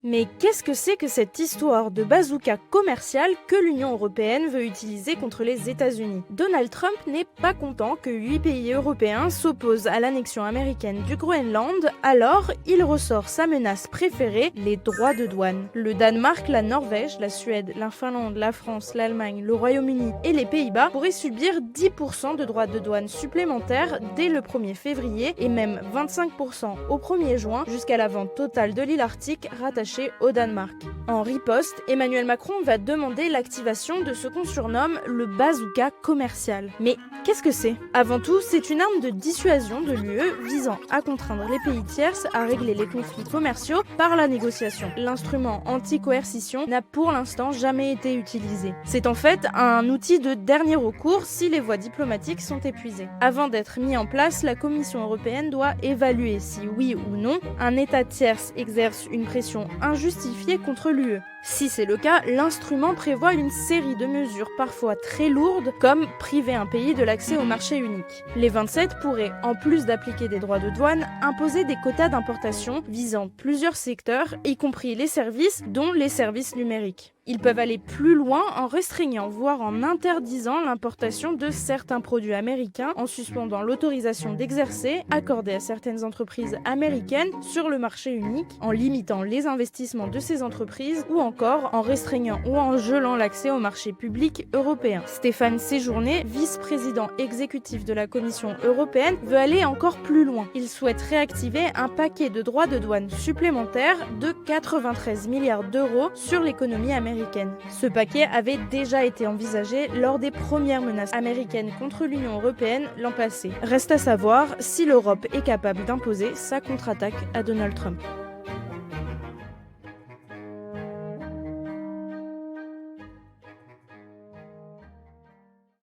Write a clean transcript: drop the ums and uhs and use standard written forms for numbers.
Mais qu'est-ce que c'est que cette histoire de bazooka commercial que l'Union européenne veut utiliser contre les États-Unis? Donald Trump n'est pas content que 8 pays européens s'opposent à l'annexion américaine du Groenland, alors il ressort sa menace préférée, les droits de douane. Le Danemark, la Norvège, la Suède, la Finlande, la France, l'Allemagne, le Royaume-Uni et les Pays-Bas pourraient subir 10% de droits de douane supplémentaires dès le 1er février et même 25% au 1er juin jusqu'à la vente totale de l'île Arctique rattachée au Danemark. En riposte, Emmanuel Macron va demander l'activation de ce qu'on surnomme le bazooka commercial. Mais qu'est-ce que c'est? Avant tout, c'est une arme de dissuasion de l'UE visant à contraindre les pays tierces à régler les conflits commerciaux par la négociation. L'instrument anti-coercition n'a pour l'instant jamais été utilisé. C'est en fait un outil de dernier recours si les voies diplomatiques sont épuisées. Avant d'être mis en place, la Commission européenne doit évaluer si oui ou non un État tierce exerce une pression injustifiée contre l'UE. Si c'est le cas, l'instrument prévoit une série de mesures parfois très lourdes, comme priver un pays de l'accès au marché unique. Les 27 pourraient, en plus d'appliquer des droits de douane, imposer des quotas d'importation visant plusieurs secteurs, y compris les services, dont les services numériques. Ils peuvent aller plus loin en restreignant, voire en interdisant l'importation de certains produits américains, en suspendant l'autorisation d'exercer accordée à certaines entreprises américaines sur le marché unique, en limitant les investissements de ces entreprises ou encore en restreignant ou en gelant l'accès au marché public européen. Stéphane Séjourné, vice-président exécutif de la Commission européenne, veut aller encore plus loin. Il souhaite réactiver un paquet de droits de douane supplémentaires de 93 milliards d'euros sur l'économie américaine. Ce paquet avait déjà été envisagé lors des premières menaces américaines contre l'Union européenne l'an passé. Reste à savoir si l'Europe est capable d'imposer sa contre-attaque à Donald Trump.